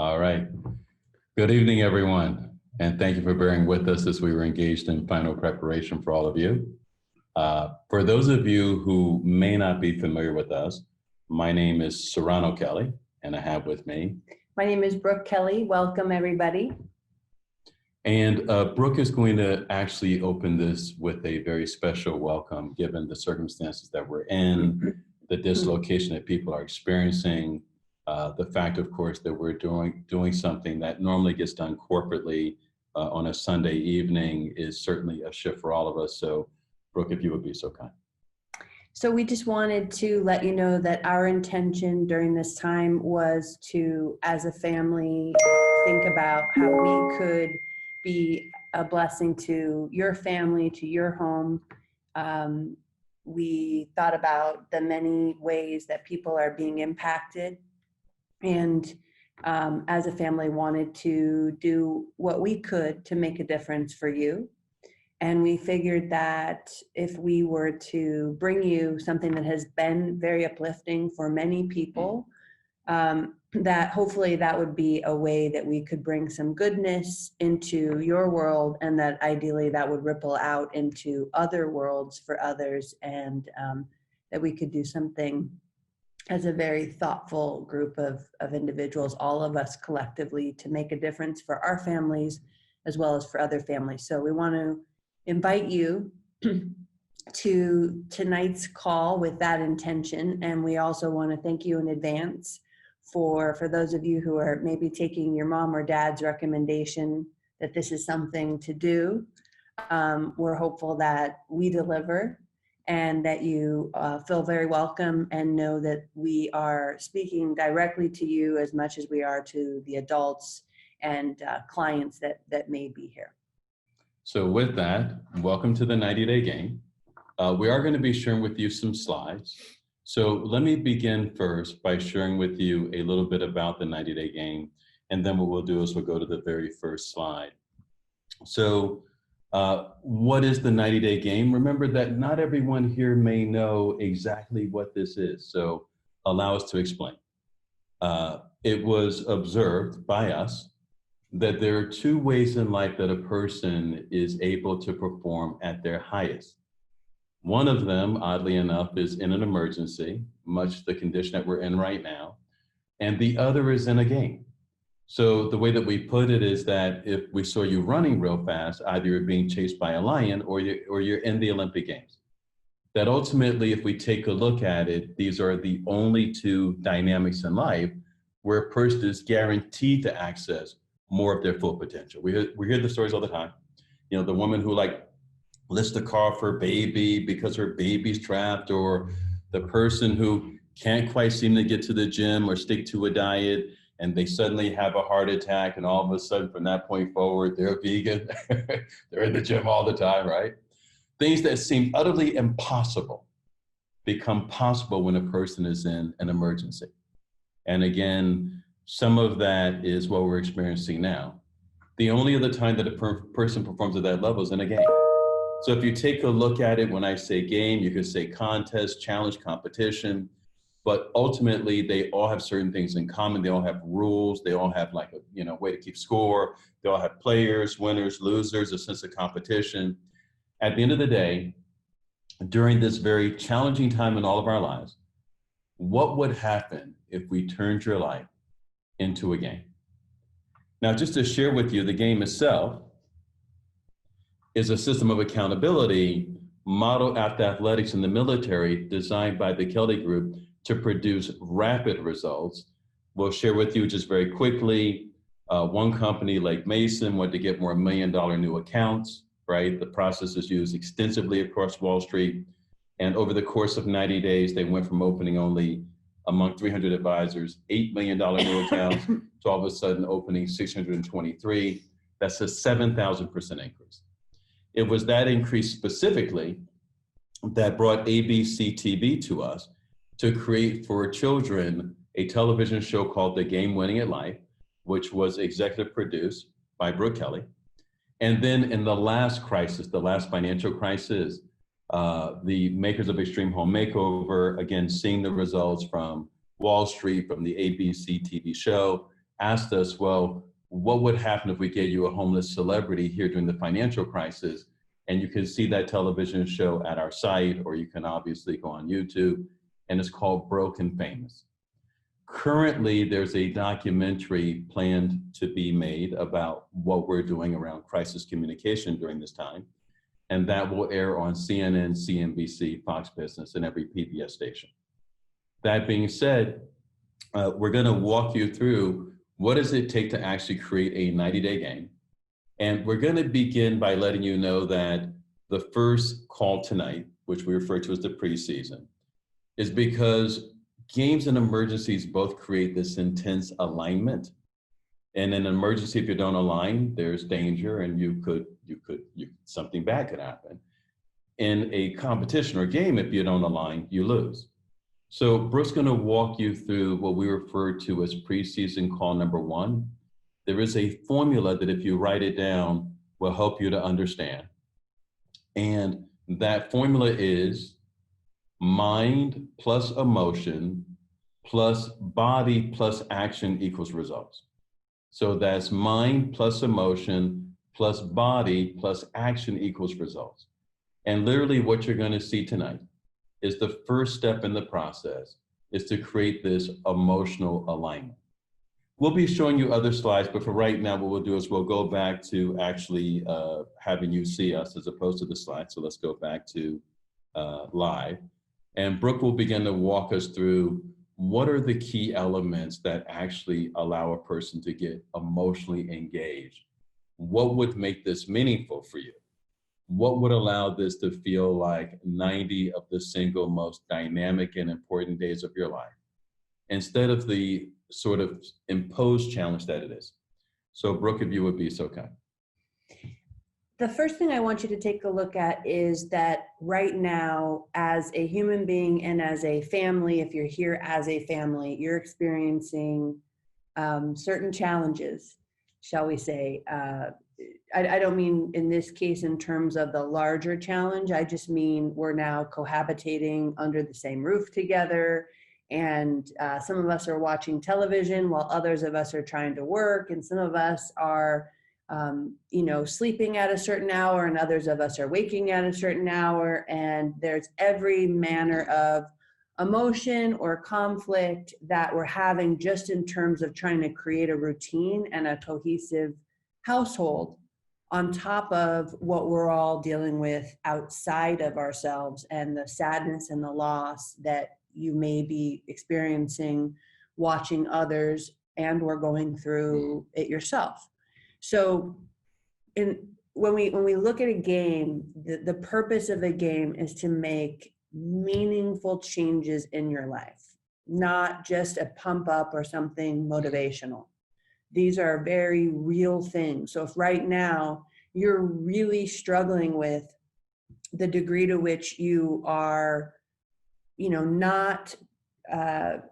All right. Good evening, everyone. And thank you for bearing with us as we were engaged in final preparation for all of you. For those of you who may not be familiar with us, my name is Sarano Kelley, and I have with me. My name is Brooke Kelley. Welcome, everybody. And Brooke is going to actually open this with a very special welcome, given the circumstances that we're in, the dislocation that people are experiencing, the fact, of course, that we're doing something that normally gets done corporately on a Sunday evening is certainly a shift for all of us. So, Brooke, if you would be so kind. So we just wanted to let you know that our intention during this time was to, as a family, think about how we could be a blessing to your family, to your home. We thought about the many ways that people are being impacted, and as a family wanted to do what we could to make a difference for you. And we figured that if we were to bring you something that has been very uplifting for many people, that hopefully that would be a way that we could bring some goodness into your world, and that ideally that would ripple out into other worlds for others, and that we could do something as a very thoughtful group of individuals, all of us collectively, to make a difference for our families as well as for other families. So we want to invite you to tonight's call with that intention. And we also want to thank you in advance for those of you who are maybe taking your mom or dad's recommendation that this is something to do. We're hopeful that we deliver and that you feel very welcome and know that we are speaking directly to you as much as we are to the adults and clients that may be here. So with that, welcome to the 90-day game. We are going to be sharing with you some slides. So let me begin first by sharing with you a little bit about the 90-day game. And then what we'll do is we'll go to the very first slide. So what is the 90-day game? Remember that not everyone here may know exactly what this is. So allow us to explain. It was observed by us that there are two ways in life that a person is able to perform at their highest. One of them, oddly enough, is in an emergency, much the condition that we're in right now, and the other is in a game. So the way that we put it is that if we saw you running real fast, either you're being chased by a lion or you're in the Olympic Games. That ultimately, if we take a look at it, these are the only two dynamics in life where a person is guaranteed to access more of their full potential. We hear the stories all the time. You know, the woman who lists the car for her baby because her baby's trapped, or the person who can't quite seem to get to the gym or stick to a diet, and they suddenly have a heart attack, and all of a sudden from that point forward, they're vegan. They're in the gym all the time, right? Things that seem utterly impossible become possible when a person is in an emergency. And again, some of that is what we're experiencing now. The only other time that a person performs at that level is in a game. So if you take a look at it, when I say game, you could say contest, challenge, competition, but ultimately they all have certain things in common. They all have rules. They all have like a way to keep score. They all have players, winners, losers, a sense of competition. At the end of the day, during this very challenging time in all of our lives, what would happen if we turned your life into a game? Now, just to share with you, the game itself is a system of accountability modeled after athletics in the military, designed by the Kelley Group to produce rapid results. We'll share with you just very quickly, one company, Lake Mason, wanted to get more $1 million new accounts, right? The process is used extensively across Wall Street. And over the course of 90 days, they went from opening only among 300 advisors, $8 million new accounts, to all of a sudden opening 623. That's a 7,000% increase. It was that increase specifically that brought ABC TV to us to create for children a television show called The Game Winning at Life, which was executive produced by Brooke Kelley. And then in the last crisis, the last financial crisis, the makers of Extreme Home Makeover, again, seeing the results from Wall Street, from the ABC TV show, asked us, well, what would happen if we gave you a homeless celebrity here during the financial crisis? And you can see that television show at our site, or you can obviously go on YouTube, and it's called Broken Famous. Currently, there's a documentary planned to be made about what we're doing around crisis communication during this time, and that will air on CNN, CNBC, Fox Business, and every PBS station. That being said, we're going to walk you through what does it take to actually create a 90-day game. And we're going to begin by letting you know that the first call tonight, which we refer to as the preseason, is because games and emergencies both create this intense alignment. And in an emergency, if you don't align, there's danger and something bad could happen. In a competition or game, if you don't align, you lose. So Brooke's going to walk you through what we refer to as preseason call number 1. There is a formula that if you write it down will help you to understand. And that formula is mind plus emotion plus body plus action equals results. So that's mind plus emotion plus body plus action equals results. And literally what you're going to see tonight is the first step in the process is to create this emotional alignment. We'll be showing you other slides, but for right now, what we'll do is we'll go back to actually having you see us as opposed to the slides. So let's go back to live. And Brooke will begin to walk us through what are the key elements that actually allow a person to get emotionally engaged. What would make this meaningful for you? What would allow this to feel like 90 of the single most dynamic and important days of your life, instead of the sort of imposed challenge that it is? So Brooke, if you would be so kind. The first thing I want you to take a look at is that right now, as a human being and as a family, if you're here as a family, you're experiencing certain challenges, shall we say. I don't mean in this case in terms of the larger challenge. I just mean we're now cohabitating under the same roof together. And some of us are watching television while others of us are trying to work. And some of us are, sleeping at a certain hour, and others of us are waking at a certain hour. And there's every manner of emotion or conflict that we're having just in terms of trying to create a routine and a cohesive household, on top of what we're all dealing with outside of ourselves and the sadness and the loss that you may be experiencing watching others and or going through it yourself. So when we look at a game, the purpose of a game is to make meaningful changes in your life, not just a pump up or something motivational. These are very real things. So if right now you're really struggling with the degree to which you are, not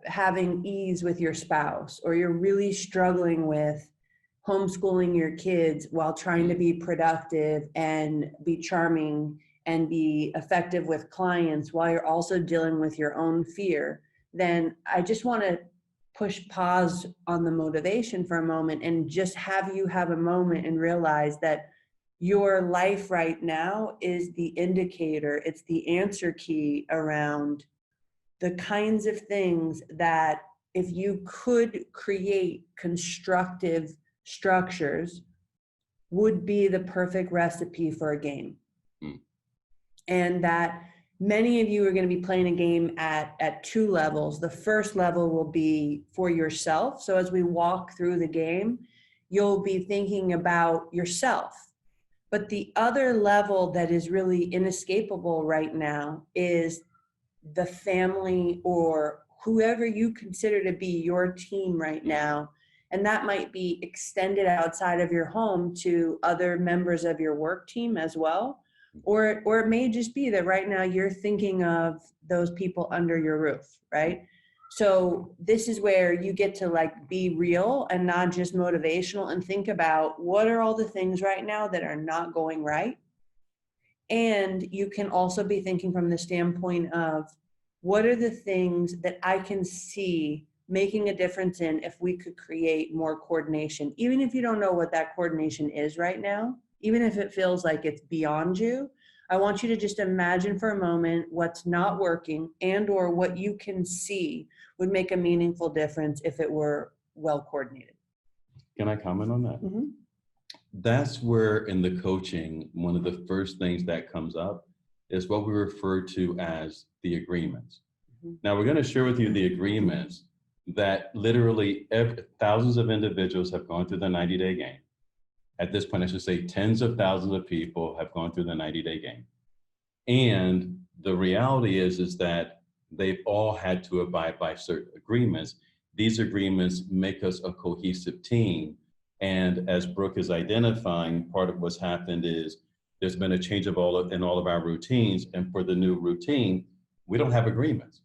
having ease with your spouse, or you're really struggling with homeschooling your kids while trying to be productive and be charming and be effective with clients while you're also dealing with your own fear, then I just want to push pause on the motivation for a moment and just have you have a moment and realize that your life right now is the indicator, it's the answer key around the kinds of things that if you could create constructive structures would be the perfect recipe for a game. And that many of you are going to be playing a game at 2 levels. The first level will be for yourself. So as we walk through the game, you'll be thinking about yourself. But the other level that is really inescapable right now is the family or whoever you consider to be your team right now. And that might be extended outside of your home to other members of your work team as well. Or it may just be that right now you're thinking of those people under your roof, right? So this is where you get to be real and not just motivational, and think about what are all the things right now that are not going right. And you can also be thinking from the standpoint of what are the things that I can see making a difference in if we could create more coordination, even if you don't know what that coordination is right now, even if it feels like it's beyond you. I want you to just imagine for a moment what's not working and or what you can see would make a meaningful difference if it were well coordinated. Can I comment on that? Mm-hmm. That's where in the coaching, one of the first things that comes up is what we refer to as the agreements. Mm-hmm. Now we're going to share with you the agreements that literally thousands of individuals have gone through the 90-day game. At this point, I should say tens of thousands of people have gone through the 90-day game. And the reality is that they've all had to abide by certain agreements. These agreements make us a cohesive team. And as Brooke is identifying, part of what's happened is there's been a change in all of our routines. And for the new routine, we don't have agreements.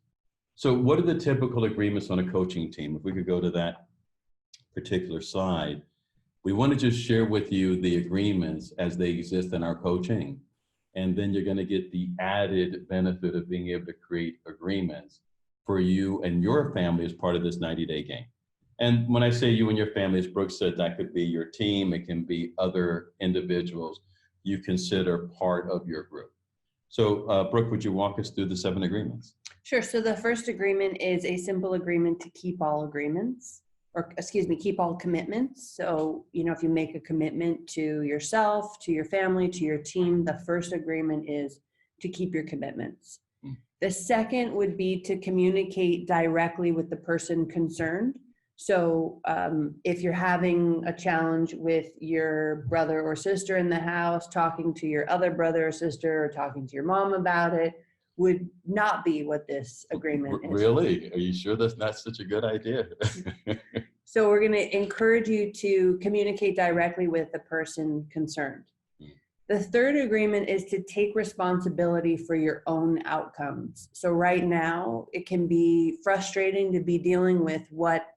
So what are the typical agreements on a coaching team? If we could go to that particular slide. We want to just share with you the agreements as they exist in our coaching. And then you're going to get the added benefit of being able to create agreements for you and your family as part of this 90-day game. And when I say you and your family, as Brooke said, that could be your team. It can be other individuals you consider part of your group. So Brooke, would you walk us through the 7 agreements? Sure. So the first agreement is a simple agreement to keep all agreements. Or keep all commitments. So, if you make a commitment to yourself, to your family, to your team, the first agreement is to keep your commitments. The second would be to communicate directly with the person concerned. So if you're having a challenge with your brother or sister in the house, talking to your other brother or sister or talking to your mom about it would not be what this agreement is. Really? Are you sure that's not such a good idea? So we're going to encourage you to communicate directly with the person concerned. The third agreement is to take responsibility for your own outcomes. So right now, it can be frustrating to be dealing with what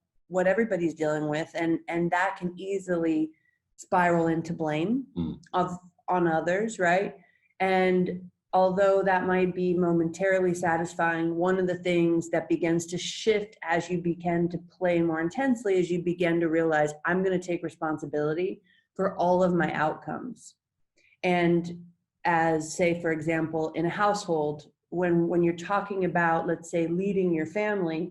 everybody's dealing with, and that can easily spiral into blame on others, right? And although that might be momentarily satisfying, one of the things that begins to shift as you begin to play more intensely is you begin to realize, I'm going to take responsibility for all of my outcomes. And as, say, for example, in a household, when you're talking about, let's say, leading your family,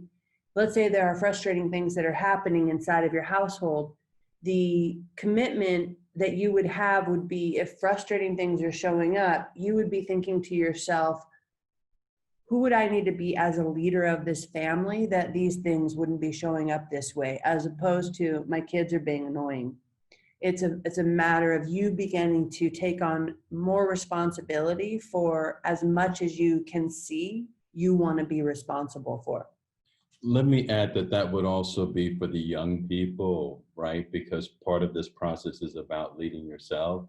let's say there are frustrating things that are happening inside of your household, the commitment that you would have would be, if frustrating things are showing up, you would be thinking to yourself, who would I need to be as a leader of this family that these things wouldn't be showing up this way, as opposed to my kids are being annoying. It's a matter of you beginning to take on more responsibility for as much as you can see you want to be responsible for. Let me add that would also be for the young people, right? Because part of this process is about leading yourself.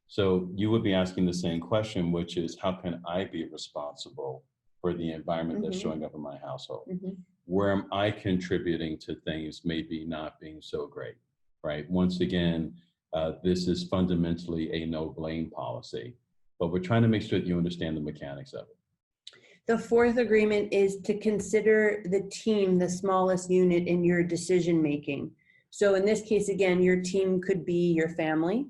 So you would be asking the same question, which is, how can I be responsible for the environment that's showing up in my household? Where am I contributing to things maybe not being so great, right? Once again, this is fundamentally a no blame policy, but we're trying to make sure that you understand the mechanics of it. The fourth agreement is to consider the team the smallest unit in your decision making. So in this case, again, your team could be your family,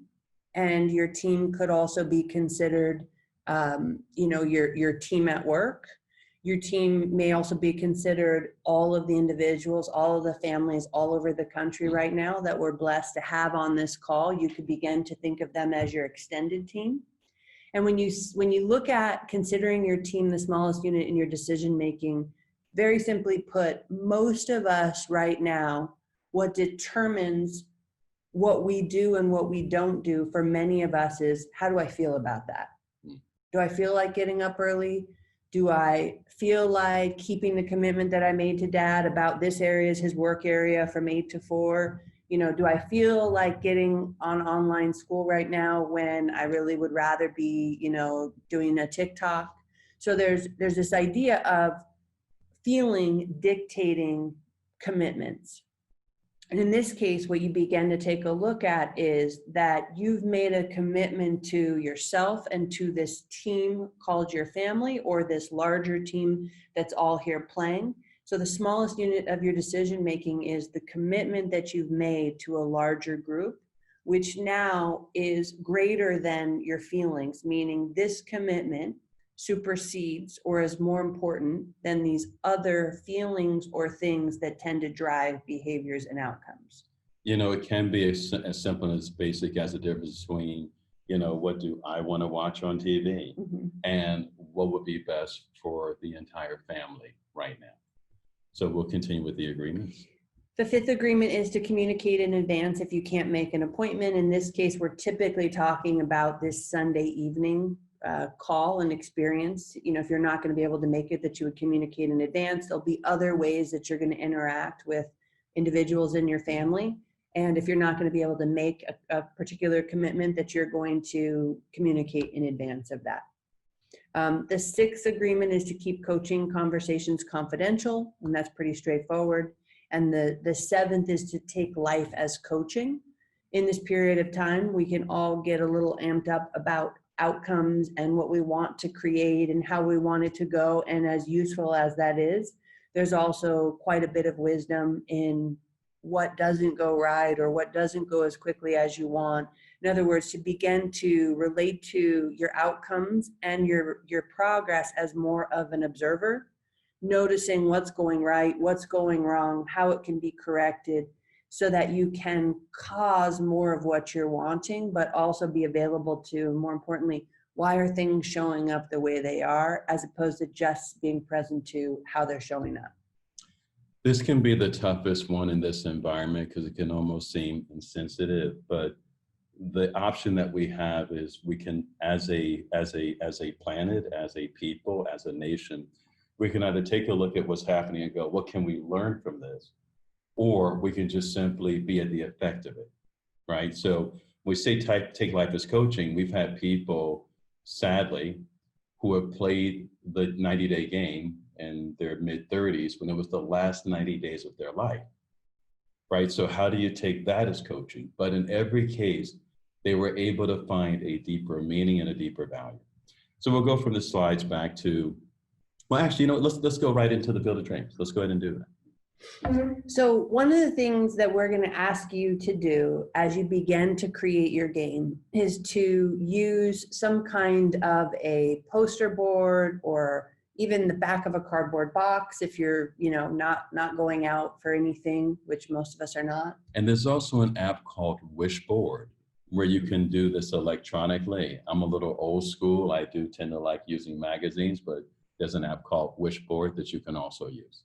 and your team could also be considered, your team at work. Your team may also be considered all of the individuals, all of the families all over the country right now that we're blessed to have on this call. You could begin to think of them as your extended team. And when you look at considering your team the smallest unit in your decision making, very simply put, most of us right now, what determines what we do and what we don't do for many of us is, how do I feel about that? Do I feel like getting up early? Do I feel like keeping the commitment that I made to Dad about this area is his work area from 8 to 4? Do I feel like getting on online school right now when I really would rather be, doing a TikTok? So there's this idea of feeling dictating commitments. And in this case, what you begin to take a look at is that you've made a commitment to yourself and to this team called your family, or this larger team that's all here playing. So the smallest unit of your decision making is the commitment that you've made to a larger group, which now is greater than your feelings, meaning this commitment supersedes or is more important than these other feelings or things that tend to drive behaviors and outcomes. You know, it can be as simple as basic as the difference between, you know, what do I want to watch on TV and what would be best for the entire family right now. So we'll continue with the agreements. The fifth agreement is to communicate in advance if you can't make an appointment. In this case, we're typically talking about this Sunday evening call and experience. You know, if you're not going to be able to make it, that you would communicate in advance. There'll be other ways that you're going to interact with individuals in your family. And if you're not going to be able to make a particular commitment, that you're going to communicate in advance of that. The sixth agreement is to keep coaching conversations confidential, and that's pretty straightforward. And the seventh is to take life as coaching. In this period of time, we can all get a little amped up about outcomes and what we want to create and how we want it to go. And as useful as that is, there's also quite a bit of wisdom in what doesn't go right or what doesn't go as quickly as you want. In other words, to begin to relate to your outcomes and your progress as more of an observer, noticing what's going right, what's going wrong, how it can be corrected, so that you can cause more of what you're wanting, but also be available to, more importantly, why are things showing up the way they are, as opposed to just being present to how they're showing up. This can be the toughest one in this environment because it can almost seem insensitive, but the option that we have is we can, as a planet, as a people, as a nation, we can either take a look at what's happening and go, what can we learn from this? Or we can just simply be at the effect of it, right? So when we say take life as coaching, we've had people, sadly, who have played the 90-day game in their mid-30s when it was the last 90 days of their life, right? So how do you take that as coaching? But in every case, they were able to find a deeper meaning and a deeper value. So we'll go from the slides back to, well, actually, you know, let's go right into the Build a Dreams. Let's go ahead and do that. So one of the things that we're going to ask you to do as you begin to create your game is to use some kind of a poster board or even the back of a cardboard box if you're, you know, not going out for anything, which most of us are not. And there's also an app called Wishboard where you can do this electronically. I'm a little old school. I do tend to like using magazines, but there's an app called Wishboard that you can also use.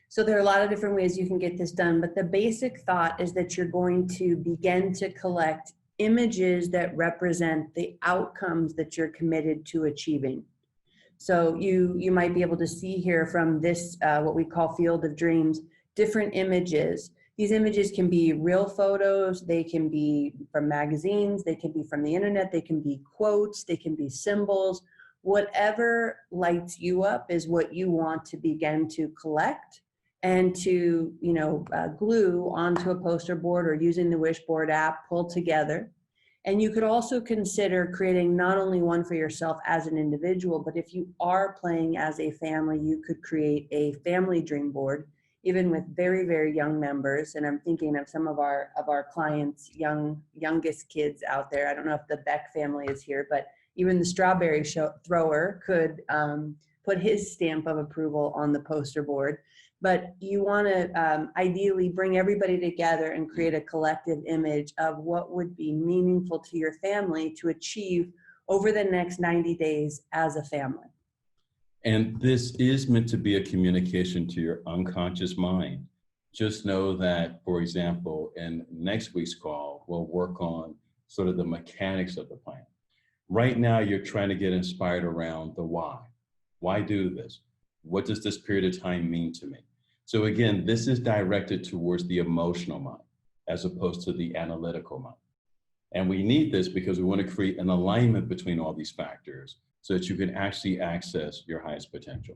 So there are a lot of different ways you can get this done, but the basic thought is that you're going to begin to collect images that represent the outcomes that you're committed to achieving. So you might be able to see here from this, what we call Field of Dreams, different images. These images can be real photos, they can be from magazines, they can be from the internet, they can be quotes, they can be symbols. Whatever lights you up is what you want to begin to collect and to, you know, glue onto a poster board or using the Wishboard app, pull together. And you could also consider creating not only one for yourself as an individual, but if you are playing as a family, you could create a family dream board, even with very, very young members. And I'm thinking of some of our clients, youngest kids out there. I don't know if the Beck family is here, but even the strawberry thrower could put his stamp of approval on the poster board. But you want to ideally bring everybody together and create a collective image of what would be meaningful to your family to achieve over the next 90 days as a family. And this is meant to be a communication to your unconscious mind. Just know that, for example, in next week's call, we'll work on sort of the mechanics of the plan. Right now, you're trying to get inspired around the why. Why do this? What does this period of time mean to me? So again, this is directed towards the emotional mind as opposed to the analytical mind. And we need this because we want to create an alignment between all these factors so that you can actually access your highest potential.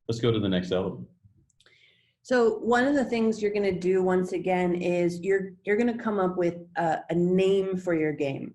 Let's go to the next element. So one of the things you're going to do once again is you're going to come up with a name for your game.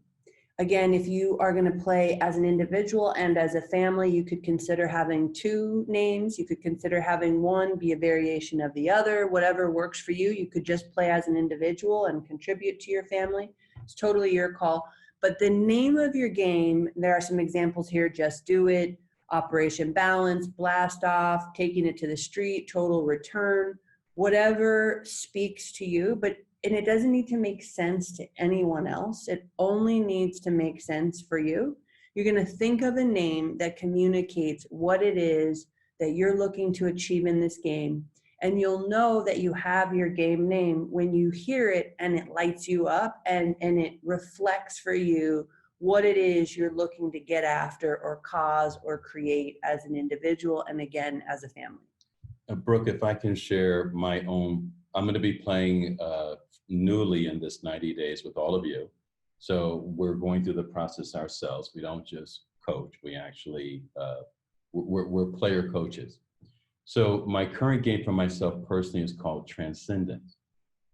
Again, if you are going to play as an individual and as a family, you could consider having 2 names. You could consider having one be a variation of the other, whatever works for you. You could just play as an individual and contribute to your family. It's totally your call. But the name of your game, there are some examples here: Just Do It, Operation Balance, Blast Off, Taking It to the Street, Total Return, whatever speaks to you. And it doesn't need to make sense to anyone else. It only needs to make sense for you. You're going to think of a name that communicates what it is that you're looking to achieve in this game. And you'll know that you have your game name when you hear it and it lights you up and it reflects for you what it is you're looking to get after or cause or create as an individual and again, as a family. Brooke, if I can share my own, I'm going to be playing newly in this 90 days with all of you. So we're going through the process ourselves. We don't just coach. We actually, we're player coaches. So my current game for myself personally is called Transcendence.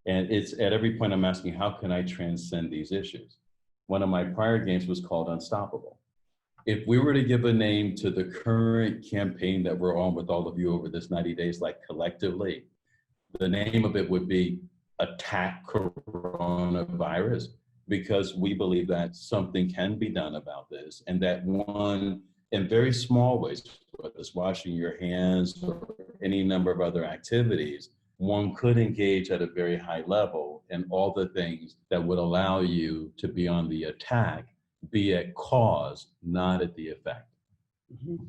And it's at every point I'm asking, how can I transcend these issues? One of my prior games was called Unstoppable. If we were to give a name to the current campaign that we're on with all of you over this 90 days, like collectively, the name of it would be Attack Coronavirus, because we believe that something can be done about this, and that one, in very small ways, whether it's washing your hands or any number of other activities, one could engage at a very high level in all the things that would allow you to be on the attack, be at cause, not at the effect. Mm-hmm.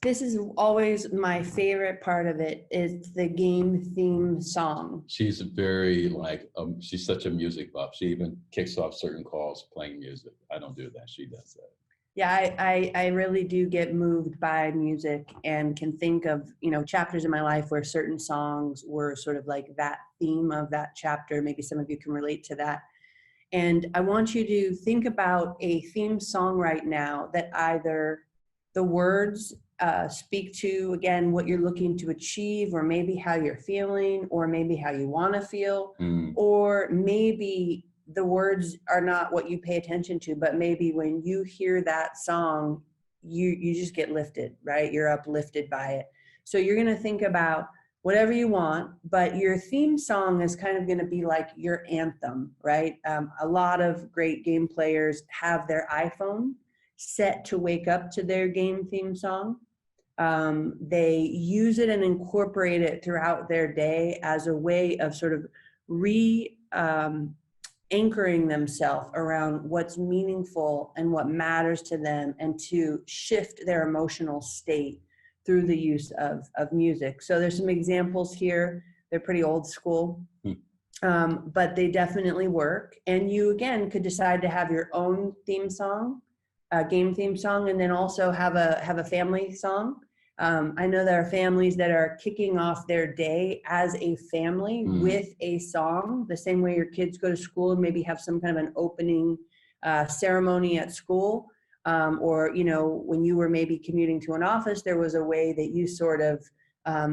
This is always my favorite part of it, is the game theme song. She's very she's such a music buff. She even kicks off certain calls playing music. I don't do that. She does that. Yeah, I really do get moved by music and can think of, chapters in my life where certain songs were sort of like that theme of that chapter. Maybe some of you can relate to that. And I want you to think about a theme song right now that either the words speak to, again, what you're looking to achieve, or maybe how you're feeling, or maybe how you want to feel, or maybe the words are not what you pay attention to, but maybe when you hear that song, you just get lifted, right? You're uplifted by it. So you're going to think about whatever you want, but your theme song is kind of going to be like your anthem, right? A lot of great game players have their iPhone set to wake up to their game theme song. They use it and incorporate it throughout their day as a way of sort of anchoring themselves around what's meaningful and what matters to them, and to shift their emotional state through the use of music. So there's some examples here. They're pretty old school, but they definitely work. And you, again, could decide to have your own theme song, game theme song, and then also have a family song. I know there are families that are kicking off their day as a family with a song, the same way your kids go to school and maybe have some kind of an opening ceremony at school. Or, when you were maybe commuting to an office, there was a way that you sort of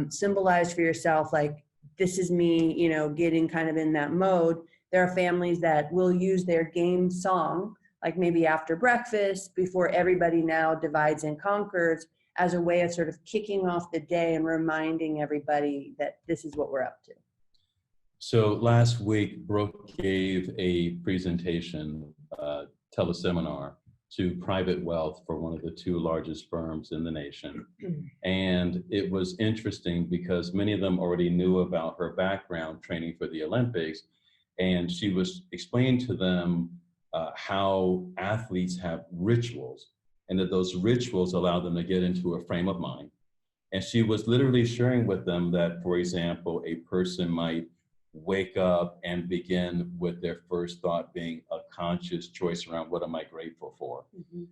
symbolized for yourself, like, this is me, getting kind of in that mode. There are families that will use their game song, like maybe after breakfast, before everybody now divides and conquers, as a way of sort of kicking off the day and reminding everybody that this is what we're up to. So last week, Brooke gave a presentation, teleseminar, to private wealth for one of the 2 largest firms in the nation. And it was interesting because many of them already knew about her background training for the Olympics. And she was explaining to them how athletes have rituals, and that those rituals allow them to get into a frame of mind. And she was literally sharing with them that, for example, a person might wake up and begin with their first thought being a conscious choice around, what am I grateful for?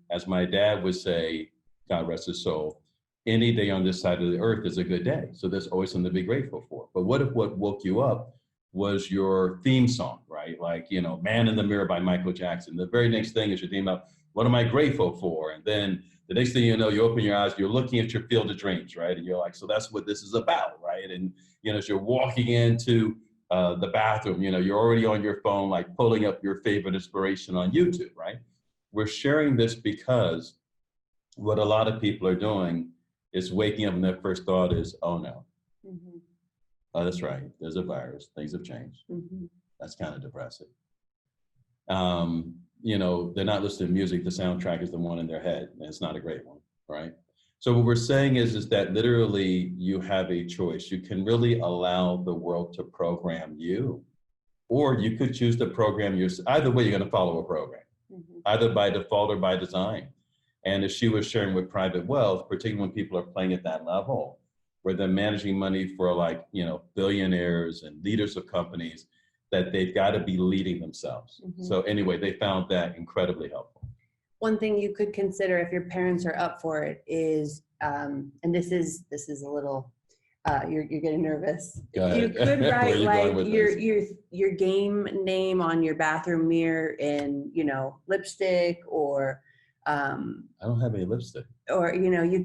As my dad would say, God rest his soul, any day on this side of the earth is a good day. So there's always something to be grateful for. But what if what woke you up was your theme song, right? Like, Man in the Mirror by Michael Jackson. The very next thing is your theme about, what am I grateful for? And then the next thing you know, you open your eyes, you're looking at your field of dreams, right? And you're like, so that's what this is about, right? And, as you're walking into the bathroom, you're already on your phone, like pulling up your favorite inspiration on YouTube, right? We're sharing this because what a lot of people are doing is waking up and their first thought is, oh no, oh, that's right, there's a virus, things have changed. That's kind of depressing. They're not listening to music, the soundtrack is the one in their head, and it's not a great one, right? So what we're saying is that literally you have a choice. You can really allow the world to program you, or you could choose to program yourself. Either way, you're going to follow a program, either by default or by design. And as she was sharing with private wealth, particularly when people are playing at that level, where they're managing money for billionaires and leaders of companies, that they've got to be leading themselves. So anyway, they found that incredibly helpful. One thing you could consider if your parents are up for it is, and this is a little, you're getting nervous. You could write like your game name on your bathroom mirror in, lipstick or. I don't have any lipstick. Or, you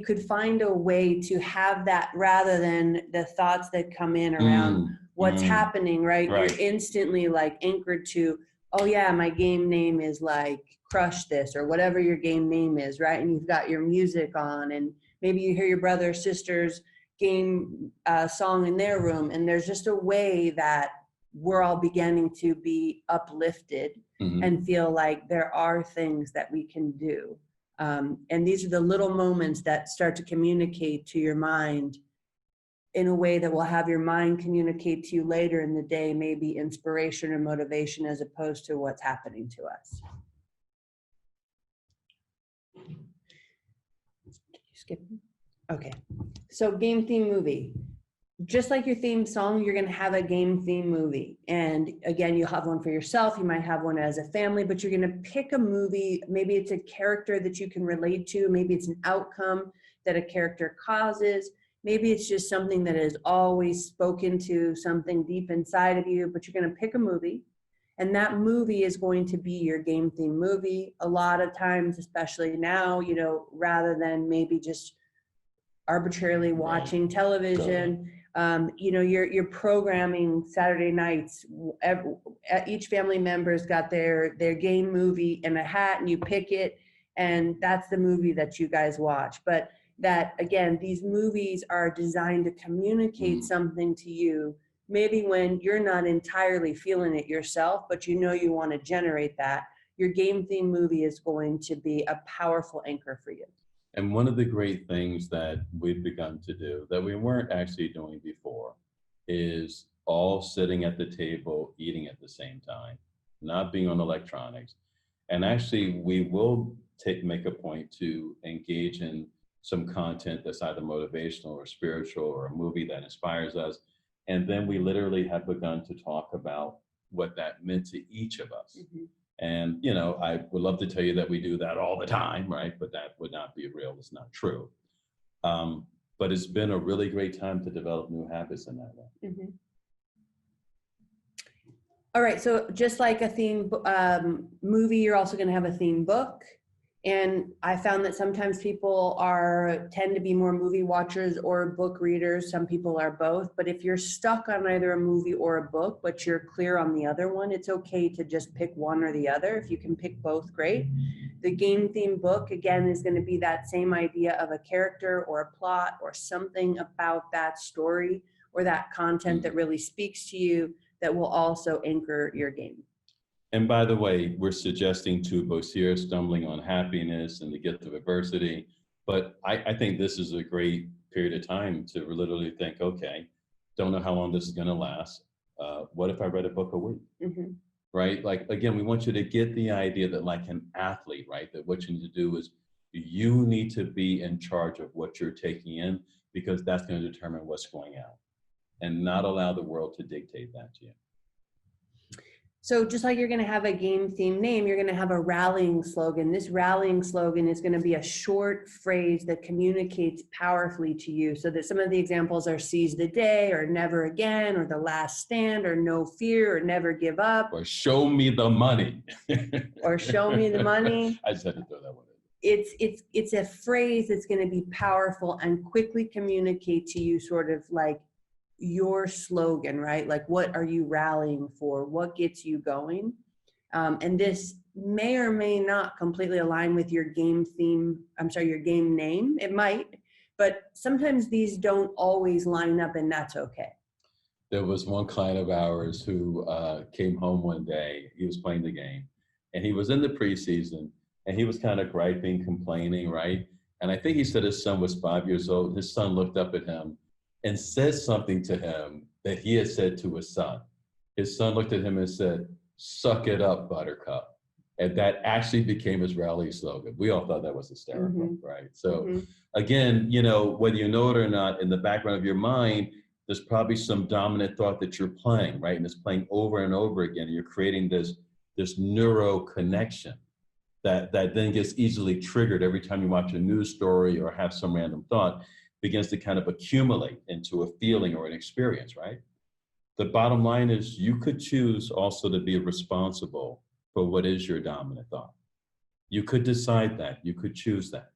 could find a way to have that rather than the thoughts that come in around what's happening, right? You're instantly like anchored to, oh yeah, my game name is like Crush This or whatever your game name is, right? And you've got your music on and maybe you hear your brother or sister's game song in their room. And there's just a way that we're all beginning to be uplifted and feel like there are things that we can do. And these are the little moments that start to communicate to your mind in a way that will have your mind communicate to you later in the day, maybe inspiration or motivation as opposed to what's happening to us. Skip. Okay. So game theme movie. Just like your theme song, you're going to have a game theme movie. And again, you'll have one for yourself. You might have one as a family, but you're going to pick a movie. Maybe it's a character that you can relate to. Maybe it's an outcome that a character causes. Maybe it's just something that is always spoken to, something deep inside of you, but you're going to pick a movie. And that movie is going to be your game theme movie. A lot of times, especially now, rather than maybe just arbitrarily watching television, you're programming Saturday nights. Each family member's got their game movie in a hat, and you pick it, and that's the movie that you guys watch. But that, again, these movies are designed to communicate something to you, maybe when you're not entirely feeling it yourself, but you want to generate that. Your game theme movie is going to be a powerful anchor for you. And one of the great things that we've begun to do that we weren't actually doing before is all sitting at the table, eating at the same time, not being on electronics. And actually, we will make a point to engage in some content that's either motivational or spiritual or a movie that inspires us. And then we literally have begun to talk about what that meant to each of us. And, I would love to tell you that we do that all the time, right? But that would not be real. It's not true. But it's been a really great time to develop new habits in that way. All right. So just like a theme movie, you're also going to have a theme book. And I found that sometimes people tend to be more movie watchers or book readers. Some people are both. But if you're stuck on either a movie or a book, but you're clear on the other one, it's okay to just pick one or the other. If you can pick both, great. The game theme book, again, is going to be that same idea of a character or a plot or something about that story or that content that really speaks to you that will also anchor your game. And by the way, we're suggesting to Bosir stumbling on happiness and the gift of adversity. But I think this is a great period of time to literally think, okay, don't know how long this is going to last. What if I read a book a week? Right? Like, again, we want you to get the idea that like an athlete, right? That what you need to do is you need to be in charge of what you're taking in, because that's going to determine what's going out, and not allow the world to dictate that to you. So just like you're going to have a game theme name, you're going to have a rallying slogan. This rallying slogan is going to be a short phrase that communicates powerfully to you. So that some of the examples are seize the day, or never again, or the last stand, or no fear, or never give up. Or show me the money. Or show me the money. I just had to throw that one in. It's a phrase that's going to be powerful and quickly communicate to you sort of like your slogan, right? Like, what are you rallying for? What gets you going? And this may or may not completely align with your game theme. I'm sorry, your game name. It might, but sometimes these don't always line up, and that's okay. There was one client of ours who came home one day. He was playing the game, and he was in the preseason, and he was kind of griping, complaining, right? And I think he said his son was 5 years old. His son looked up at him and said something to him that he had said to his son. His son looked at him and said, "Suck it up, Buttercup." And that actually became his rally slogan. We all thought that was hysterical, right? So again, whether you know it or not, in the background of your mind, there's probably some dominant thought that you're playing, right? And it's playing over and over again. And you're creating this neuro connection that then gets easily triggered every time you watch a news story or have some random thought, begins to kind of accumulate into a feeling or an experience, right? The bottom line is you could choose also to be responsible for what is your dominant thought. You could decide that. You could choose that.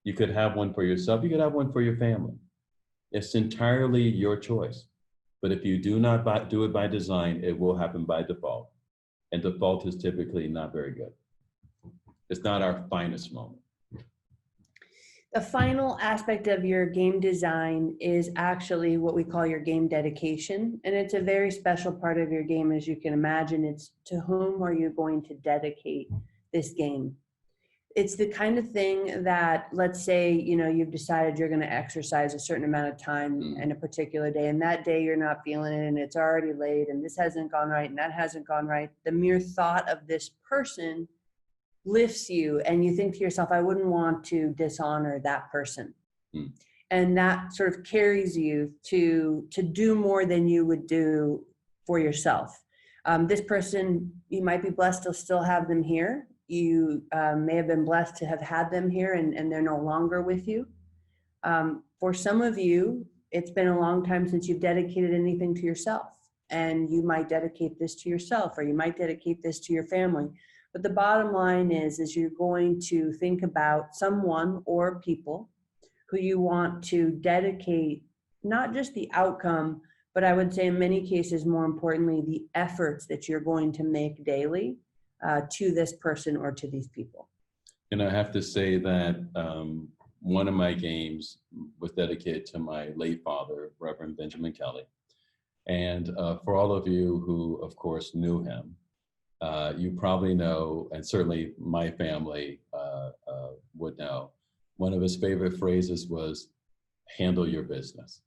You could have one for yourself. You could have one for your family. It's entirely your choice. But if you do not do it by design, it will happen by default. And default is typically not very good. It's not our finest moment. The final aspect of your game design is actually what we call your game dedication. And it's a very special part of your game, as you can imagine. It's to whom are you going to dedicate this game? It's the kind of thing that, let's say, you've decided you're going to exercise a certain amount of time in a particular day, and that day you're not feeling it, and it's already late, and this hasn't gone right, and that hasn't gone right. The mere thought of this person lifts you, and you think to yourself, I wouldn't want to dishonor that person. And that sort of carries you to do more than you would do for yourself. This person, you might be blessed to still have them here. You may have been blessed to have had them here, and they're no longer with you. For some of you, it's been a long time since you've dedicated anything to yourself, and you might dedicate this to yourself, or you might dedicate this to your family. But the bottom line is you're going to think about someone or people who you want to dedicate not just the outcome, but I would say in many cases, more importantly, the efforts that you're going to make daily to this person or to these people. And I have to say that one of my games was dedicated to my late father, Reverend Benjamin Kelley. And for all of you who, of course, knew him, you probably know, and certainly my family would know, one of his favorite phrases was, handle your business.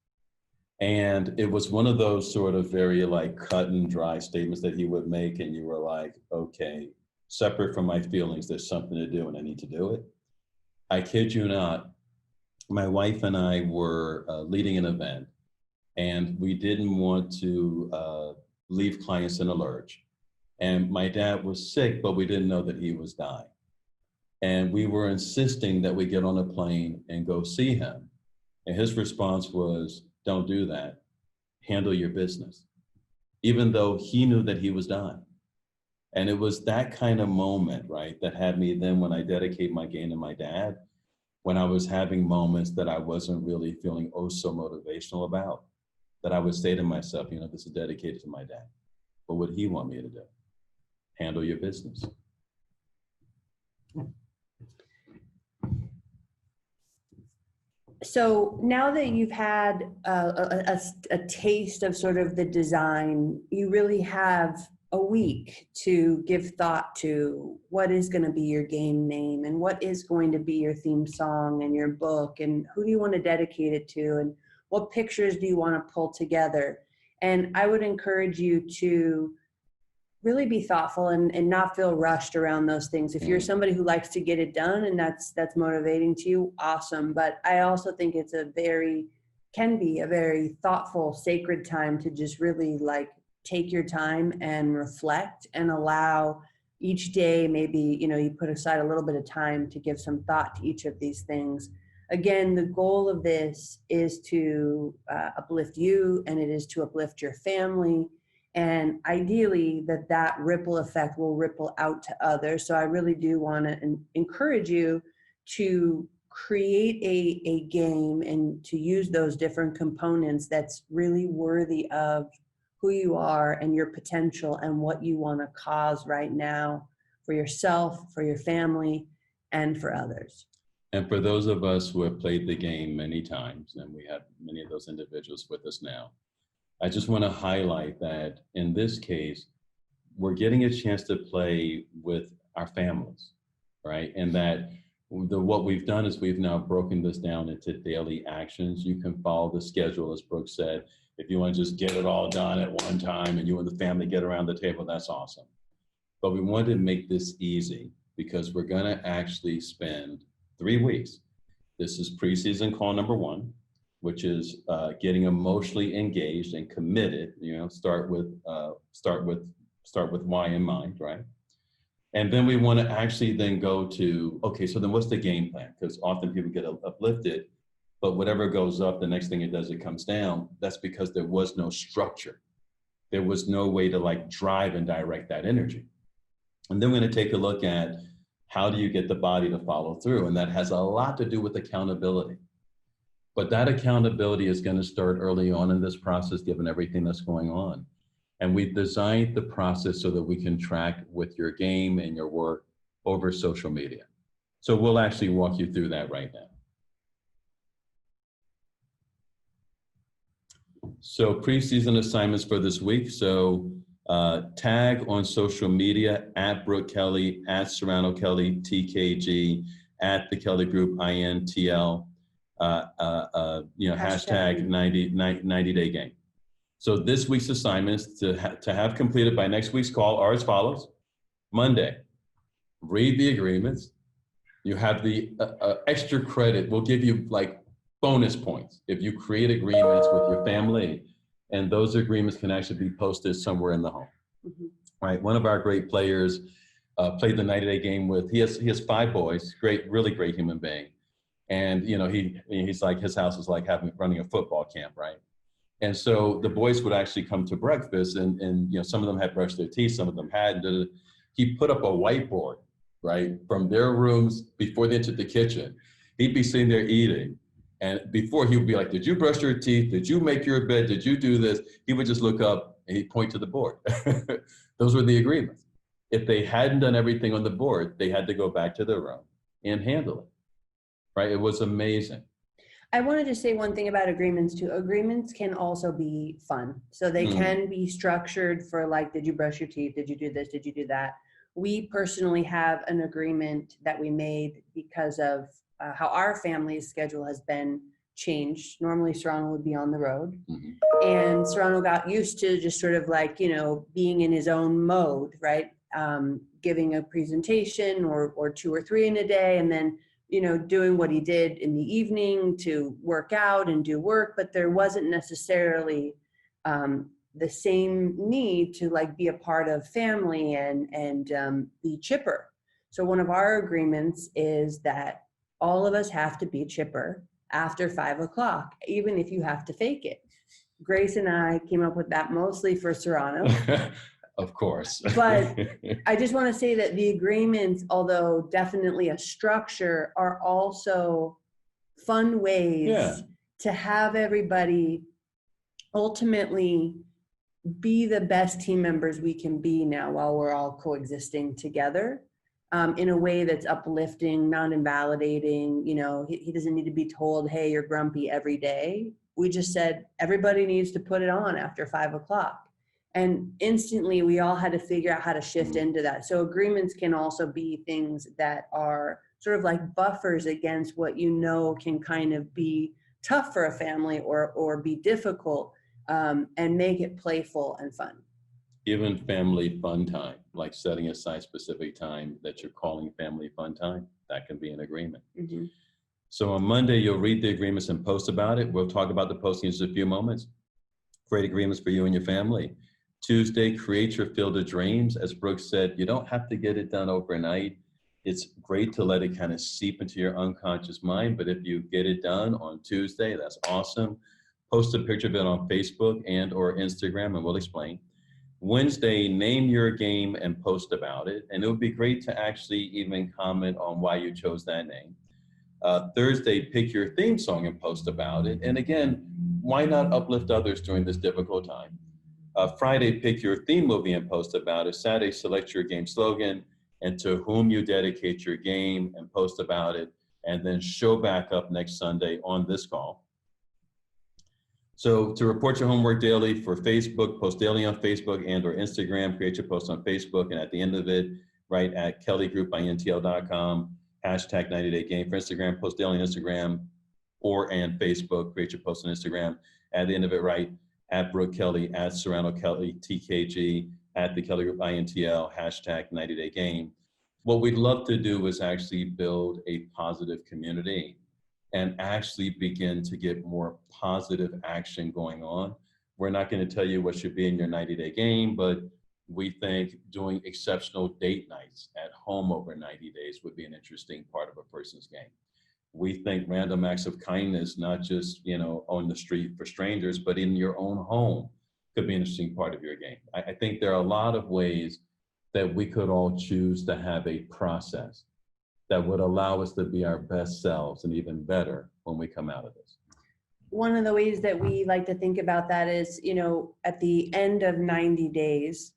And it was one of those sort of very cut and dry statements that he would make, and you were like, okay, separate from my feelings, there's something to do and I need to do it. I kid you not, my wife and I were leading an event, and we didn't want to leave clients in a lurch. And my dad was sick, but we didn't know that he was dying. And we were insisting that we get on a plane and go see him. And his response was, don't do that. Handle your business. Even though he knew that he was dying. And it was that kind of moment, right, that had me then, when I dedicate my game to my dad, when I was having moments that I wasn't really feeling so motivational about, that I would say to myself, this is dedicated to my dad. What would he want me to do? Handle your business. So now that you've had a taste of sort of the design, you really have a week to give thought to what is going to be your game name, and what is going to be your theme song and your book, and who do you want to dedicate it to, and what pictures do you want to pull together. And I would encourage you to really be thoughtful and not feel rushed around those things. If you're somebody who likes to get it done and that's motivating to you, awesome. But I also think it's can be a very thoughtful, sacred time to just really take your time and reflect, and allow each day, maybe, you put aside a little bit of time to give some thought to each of these things. Again, the goal of this is to uplift you, and it is to uplift your family. And ideally that ripple effect will ripple out to others. So I really do want to encourage you to create a game and to use those different components that's really worthy of who you are and your potential and what you want to cause right now for yourself, for your family, and for others. And for those of us who have played the game many times, and we have many of those individuals with us now, I just want to highlight that in this case, we're getting a chance to play with our families, right? And that what we've done is we've now broken this down into daily actions. You can follow the schedule, as Brooke said. If you want to just get it all done at one time and you and the family get around the table, that's awesome. But we wanted to make this easy because we're going to actually spend 3 weeks. This is preseason call number 1, which is getting emotionally engaged and committed. You know, start with why in mind, right? And then we want to actually then go to, okay, so then what's the game plan? Because often people get uplifted, but whatever goes up, the next thing it does, it comes down. That's because there was no structure. There was no way to like drive and direct that energy. And then we're going to take a look at how do you get the body to follow through? And that has a lot to do with accountability. But that accountability is going to start early on in this process, given everything that's going on. And we've designed the process so that we can track with your game and your work over social media. So we'll actually walk you through that right now. So preseason assignments for this week. So tag on social media at Brooke Kelley, at Sarano Kelley, TKG, at the Kelley Group, INTL, hashtag 90 day game. So this week's assignments to have completed by next week's call are as follows. Monday, read the agreements. You have the extra credit. We'll give you like bonus points if you create agreements with your family, and those agreements can actually be posted somewhere in the home. Mm-hmm. Right. One of our great players played the 90-day game with. He has 5 boys. Great, really great human being, and you know he's like his house is like running a football camp, right? And so the boys would actually come to breakfast, and you know some of them had brushed their teeth, some of them hadn't. He put up a whiteboard, right, from their rooms before they entered the kitchen. He'd be sitting there eating, and before he would be like, "Did you brush your teeth? Did you make your bed? Did you do this?" He would just look up and he'd point to the board. Those were the agreements. If they hadn't done everything on the board, they had to go back to their room and handle it. Right? It was amazing. I wanted to say one thing about agreements too. Agreements can also be fun. So they can be structured for like, did you brush your teeth? Did you do this? Did you do that? We personally have an agreement that we made because of how our family's schedule has been changed. Normally Sarano would be on the road, and Sarano got used to just sort of like, you know, being in his own mode, right? Giving a presentation or 2 or 3 in a day, and then you know, doing what he did in the evening to work out and do work, but there wasn't necessarily the same need to like be a part of family and be chipper. So one of our agreements is that all of us have to be chipper after 5 o'clock, even if you have to fake it. Grace and I came up with that mostly for Sarano. Of course. But I just want to say that the agreements, although definitely a structure, are also fun ways to have everybody ultimately be the best team members we can be now while we're all coexisting together in a way that's uplifting, not invalidating. You know, he doesn't need to be told, hey, you're grumpy every day. We just said everybody needs to put it on after 5 o'clock. And instantly we all had to figure out how to shift into that. So agreements can also be things that are sort of like buffers against what you know can kind of be tough for a family or be difficult, and make it playful and fun. Even family fun time, like setting aside specific time that you're calling family fun time, that can be an agreement. Mm-hmm. So on Monday, you'll read the agreements and post about it. We'll talk about the posting in just a few moments. Great agreements for you and your family. Tuesday, create your field of dreams. As Brooke said, you don't have to get it done overnight. It's great to let it kind of seep into your unconscious mind, but if you get it done on Tuesday, that's awesome. Post a picture of it on Facebook and or Instagram, and we'll explain. Wednesday, name your game and post about it, and it would be great to actually even comment on why you chose that name. Thursday, pick your theme song and post about it. And again, why not uplift others during this difficult time? Friday, pick your theme movie and post about it. Saturday, select your game slogan and to whom you dedicate your game and post about it. And then show back up next Sunday on this call. So to report your homework daily for Facebook, post daily on Facebook and or Instagram, create your post on Facebook, and at the end of it, write at kelleygroup.intl.com, hashtag 90-day game. For Instagram, post daily on Instagram or and Facebook, create your post on Instagram. At the end of it, write at Brooke Kelley, at Sarano Kelley, TKG, at the Kelley Group INTL, hashtag 90-day game. What we'd love to do is actually build a positive community and actually begin to get more positive action going on. We're not going to tell you what should be in your 90-day game, but we think doing exceptional date nights at home over 90 days would be an interesting part of a person's game. We think random acts of kindness, not just, on the street for strangers, but in your own home could be an interesting part of your game. I think there are a lot of ways that we could all choose to have a process that would allow us to be our best selves and even better when we come out of this. One of the ways that we like to think about that is, at the end of 90 days,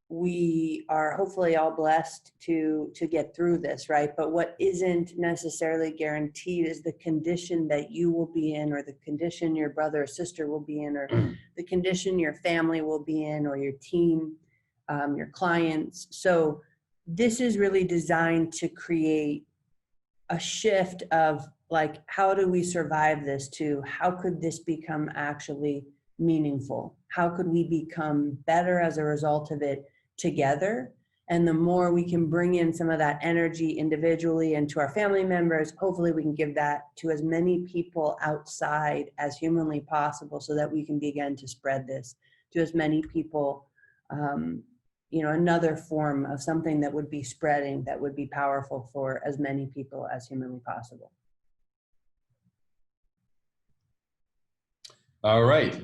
we are hopefully all blessed to get through this, right? But what isn't necessarily guaranteed is the condition that you will be in, or the condition your brother or sister will be in, or the condition your family will be in, or your team, your clients. So this is really designed to create a shift of like, how do we survive this, to how could this become actually meaningful? How could we become better as a result of it together? And the more we can bring in some of that energy individually and to our family members, hopefully we can give that to as many people outside as humanly possible, so that we can begin to spread this to as many people. Another form of something that would be spreading, that would be powerful for as many people as humanly possible. All right,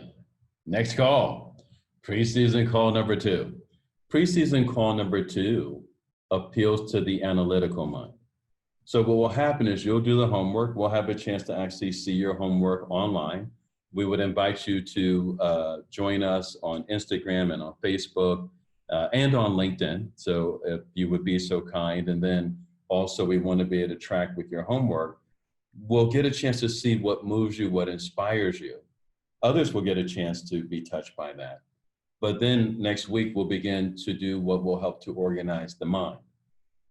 next call, preseason call number 2. Preseason call number 2 appeals to the analytical mind. So what will happen is you'll do the homework. We'll have a chance to actually see your homework online. We would invite you to join us on Instagram and on Facebook, and on LinkedIn, so if you would be so kind. And then also we want to be able to track with your homework. We'll get a chance to see what moves you, what inspires you. Others will get a chance to be touched by that. But then next week, we'll begin to do what will help to organize the mind,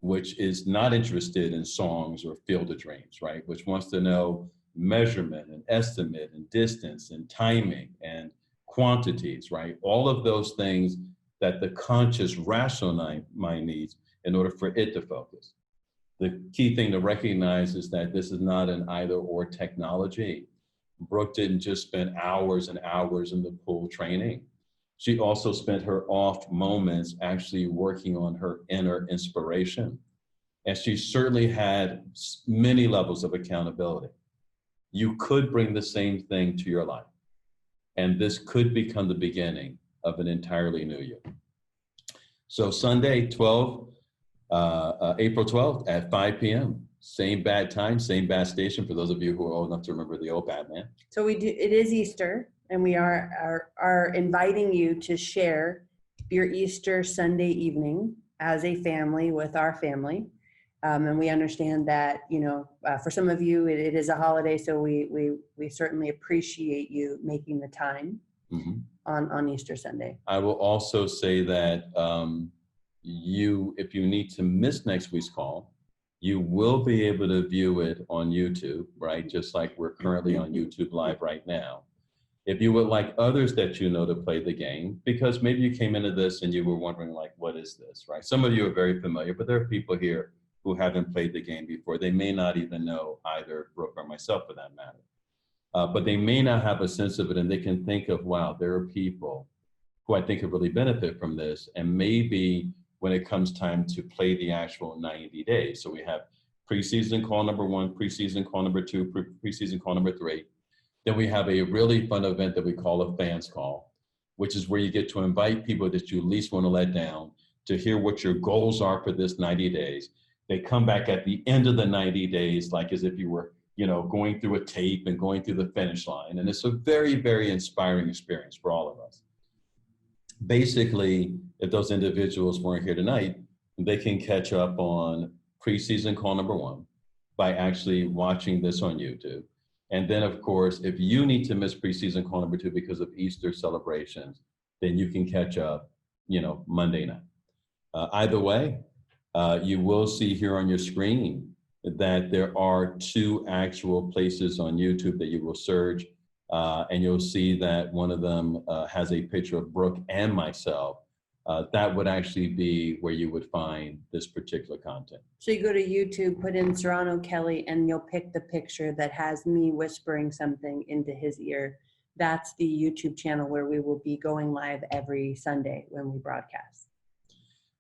which is not interested in songs or field of dreams, right? Which wants to know measurement and estimate and distance and timing and quantities, right? All of those things that the conscious rational mind needs in order for it to focus. The key thing to recognize is that this is not an either or technology. Brooke didn't just spend hours and hours in the pool training. She also spent her off moments actually working on her inner inspiration. And she certainly had many levels of accountability. You could bring the same thing to your life. And this could become the beginning of an entirely new year. So Sunday, April 12th at 5 p.m. Same bad time, same bad station for those of you who are old enough to remember the old Batman. So it is Easter, and we are inviting you to share your Easter Sunday evening as a family with our family. And we understand that, for some of you, it is a holiday, so we certainly appreciate you making the time. Mm-hmm. on Easter Sunday. I will also say that if you need to miss next week's call, you will be able to view it on YouTube, right? Just like we're currently on YouTube Live right now. If you would like others that you know to play the game, because maybe you came into this and you were wondering, like, what is this, right? Some of you are very familiar, but there are people here who haven't played the game before. They may not even know either Brooke or myself for that matter. But they may not have a sense of it, and they can think of, wow, there are people who I think could really benefit from this. And maybe when it comes time to play the actual 90 days. So we have preseason call number 1, preseason call number 2, preseason call number 3. Then we have a really fun event that we call a fans call, which is where you get to invite people that you least want to let down to hear what your goals are for this 90 days. They come back at the end of the 90 days, like as if you were, going through a tape and going through the finish line. And it's a very, very inspiring experience for all of us. Basically, if those individuals weren't here tonight, they can catch up on preseason call number 1 by actually watching this on YouTube. And then, of course, if you need to miss preseason call number 2 because of Easter celebrations, then you can catch up, Monday night. Either way, you will see here on your screen that there are 2 actual places on YouTube that you will search, and you'll see that one of them has a picture of Brooke and myself. That would actually be where you would find this particular content. So you go to YouTube, put in Sarano Kelley, and you'll pick the picture that has me whispering something into his ear. That's the YouTube channel where we will be going live every Sunday when we broadcast.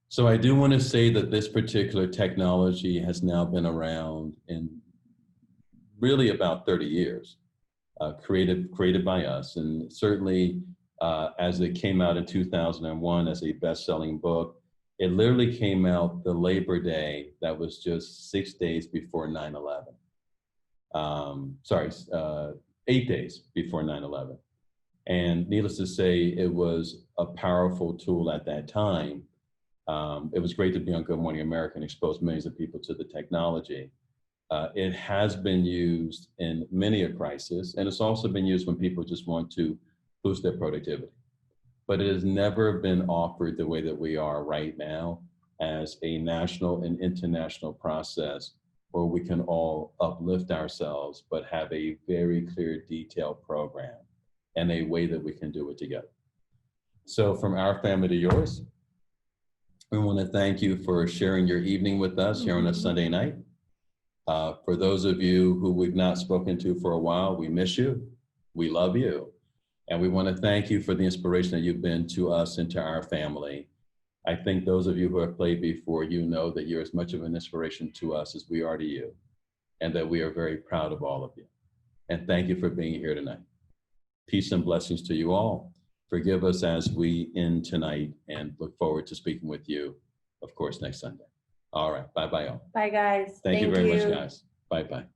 So I do want to say that this particular technology has now been around in really about 30 years, created by us. And certainly as it came out in 2001 as a best-selling book, it literally came out the Labor Day that was just 6 days before 9/11. 8 days before 9/11. And needless to say, it was a powerful tool at that time. It was great to be on Good Morning America and expose millions of people to the technology. It has been used in many a crisis, and it's also been used when people just want to boost their productivity. But it has never been offered the way that we are right now as a national and international process where we can all uplift ourselves, but have a very clear, detailed program and a way that we can do it together. So from our family to yours, we want to thank you for sharing your evening with us here on a Sunday night. For those of you who we've not spoken to for a while, we miss you. We love you. And we want to thank you for the inspiration that you've been to us and to our family. I think those of you who have played before, you know that you're as much of an inspiration to us as we are to you, and that we are very proud of all of you. And thank you for being here tonight. Peace and blessings to you all. Forgive us as we end tonight, and look forward to speaking with you, of course, next Sunday. All right. Bye-bye all. Bye, guys. Thank you very much, guys. Bye-bye.